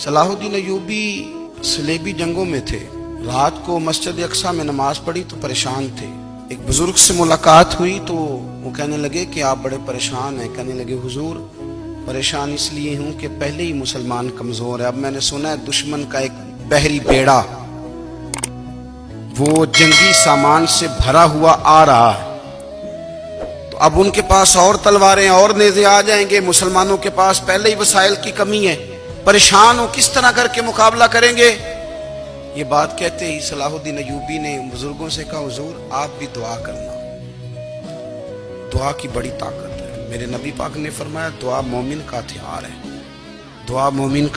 صلاح الدین ایوبی صلیبی جنگوں میں تھے. رات کو مسجد اقصی میں نماز پڑھی تو پریشان تھے. ایک بزرگ سے ملاقات ہوئی تو وہ کہنے لگے کہ آپ بڑے پریشان ہیں. کہنے لگے حضور پریشان اس لیے ہوں کہ پہلے ہی مسلمان کمزور ہے. اب میں نے سنا ہے دشمن کا ایک بحری بیڑا وہ جنگی سامان سے بھرا ہوا آ رہا ہے. تو اب ان کے پاس اور تلواریں اور نیزے آ جائیں گے. مسلمانوں کے پاس پہلے ہی وسائل کی کمی ہے. پریشان ہو کس طرح کر کے مقابلہ کریں گے. یہ بات کہتے ہی صلاح الدین ایوبی نے بزرگوں سے کہا حضور آپ بھی دعا کرنا. دعا کی بڑی طاقت ہے. میرے نبی پاک نے فرمایا دعا مومن کا ہتھیار ہے. دعا مومن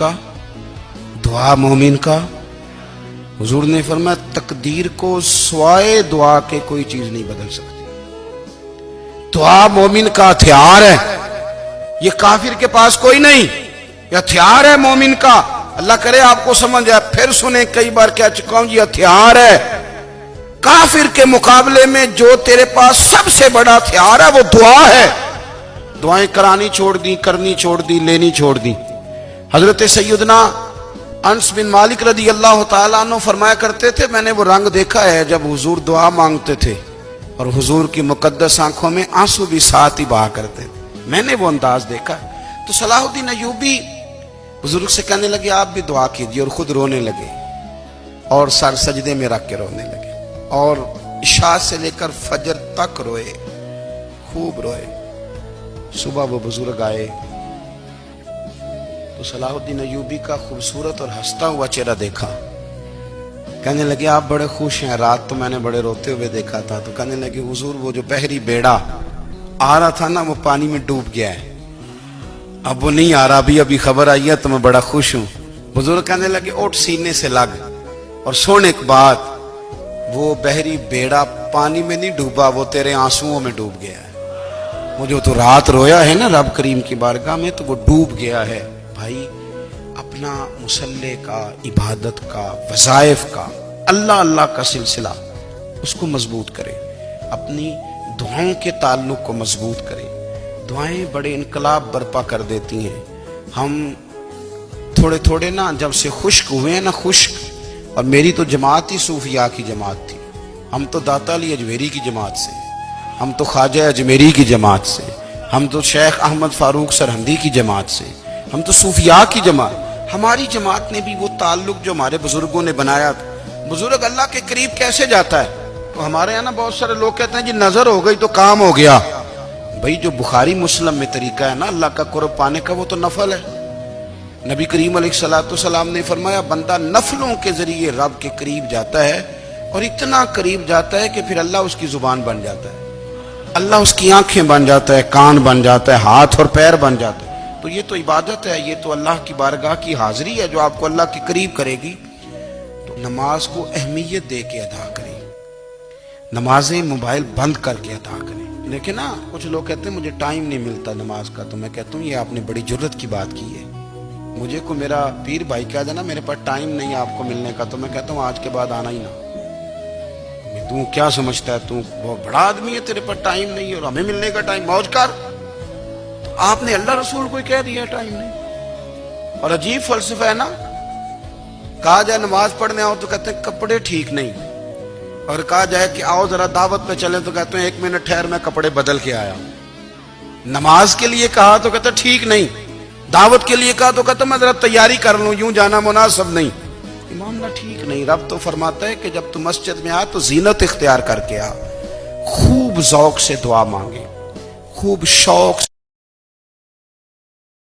کا. حضور نے فرمایا تقدیر کو سوائے دعا کے کوئی چیز نہیں بدل سکتی. دعا مومن کا ہتھیار ہے. یہ کافر کے پاس کوئی نہیں. یہ ہتھیار ہے مومن کا. اللہ کرے آپ کو سمجھ آئے. پھر سنیں کئی بار کہہ چکا ہوں یہ ہتھیار ہے. کافر کے مقابلے میں جو تیرے پاس سب سے بڑا ہتھیار ہے وہ دعا ہے. دعائیں کرانی چھوڑ دی, کرنی چھوڑ دی, لینی چھوڑ دی. حضرت سیدنا انس بن مالک رضی اللہ تعالیٰ عنہ فرمایا کرتے تھے میں نے وہ رنگ دیکھا ہے جب حضور دعا مانگتے تھے اور حضور کی مقدس آنکھوں میں آنسو بھی ساتھ ہی بہا کرتے تھے. میں نے وہ انداز دیکھا. تو صلاح الدین ایوبی بزرگ سے کہنے لگے آپ بھی دعا کیجیے, اور خود رونے لگے اور سر سجدے میں رکھ کے رونے لگے اور عشاء سے لے کر فجر تک روئے, خوب روئے. صبح وہ بزرگ آئے تو صلاح الدین ایوبی کا خوبصورت اور ہنستا ہوا چہرہ دیکھا. کہنے لگے آپ بڑے خوش ہیں. رات تو میں نے بڑے روتے ہوئے دیکھا تھا. تو کہنے لگے حضور وہ جو بحری بیڑا آ رہا تھا نا وہ پانی میں ڈوب گیا ہے, اب وہ نہیں آ رہا. ابھی خبر آئی ہے تو میں بڑا خوش ہوں. بزرگ کہنے لگے اٹھ سینے سے لگ اور سن ایک بات, وہ بحری بیڑا پانی میں نہیں ڈوبا, وہ تیرے آنسوؤں میں ڈوب گیا ہے. وہ جو تو رات رویا ہے نا رب کریم کی بارگاہ میں تو وہ ڈوب گیا ہے. بھائی اپنا مصلی کا, عبادت کا, وظائف کا, اللہ اللہ کا سلسلہ اس کو مضبوط کرے. اپنی دعاؤں کے تعلق کو مضبوط کرے. دعائیں بڑے انقلاب برپا کر دیتی ہیں. ہم تھوڑے تھوڑے نا جب سے خشک ہوئے ہیں نا, خشک, اور میری تو جماعت ہی صوفیاء کی جماعت تھی. ہم تو داتا علی اجمیری کی جماعت سے, ہم تو خواجہ اجمیری کی جماعت سے, ہم تو شیخ احمد فاروق سرہندی کی جماعت سے, ہم تو صوفیاء کی جماعت. ہماری جماعت نے بھی وہ تعلق جو ہمارے بزرگوں نے بنایا تھا. بزرگ اللہ کے قریب کیسے جاتا ہے؟ تو ہمارے یہاں نا بہت سارے لوگ کہتے ہیں جی نظر ہو گئی تو کام ہو گیا. بھئی جو بخاری مسلم میں طریقہ ہے نا اللہ کا قرب پانے کا وہ تو نفل ہے. نبی کریم علیہ السلام نے فرمایا بندہ نفلوں کے ذریعے رب کے قریب جاتا ہے, اور اتنا قریب جاتا ہے کہ پھر اللہ اس کی زبان بن جاتا ہے, اللہ اس کی آنکھیں بن جاتا ہے, کان بن جاتا ہے, ہاتھ اور پیر بن جاتا ہے. تو یہ تو عبادت ہے, یہ تو اللہ کی بارگاہ کی حاضری ہے جو آپ کو اللہ کے قریب کرے گی. تو نماز کو اہمیت دے کے ادا کریں. نمازیں موبائل بند کر کے ادا کریں. لیکن نا کچھ لوگ کہتے ہیں مجھے ٹائم نہیں ملتا نماز کا. تو میں کہتا ہوں یہ آپ نے بڑی جرت کی بات کی ہے. مجھے کو میرا پیر بھائی کہہ دینا میرے پاس ٹائم نہیں ہے آپ کو ملنے کا, تو میں کہتا ہوں آج کے بعد آنا ہی نہ. تو کیا سمجھتا ہے, تو بہت بڑا آدمی ہے, تیرے پاس ٹائم نہیں ہے اور ہمیں ملنے کا ٹائم, موج کر. تو آپ نے اللہ رسول کو کہہ دیا ٹائم نہیں. اور عجیب فلسفہ ہے نا, کہا جائے نماز پڑھنے آؤ تو کہتے ہیں کپڑے ٹھیک نہیں, اور کہا جائے کہ آؤ ذرا دعوت پہ چلیں تو کہتے ہیں ایک منٹ ٹھہر میں کپڑے بدل کے آیا. نماز کے لیے کہا تو کہتے ہیں ٹھیک نہیں, دعوت کے لیے کہا تو کہتے ہیں میں ذرا تیاری کر لوں, یوں جانا مناسب نہیں. معاملہ ٹھیک نہیں. رب تو فرماتا ہے کہ جب تو مسجد میں آ تو زینت اختیار کر کے آ, خوب ذوق سے دعا مانگے, خوب شوق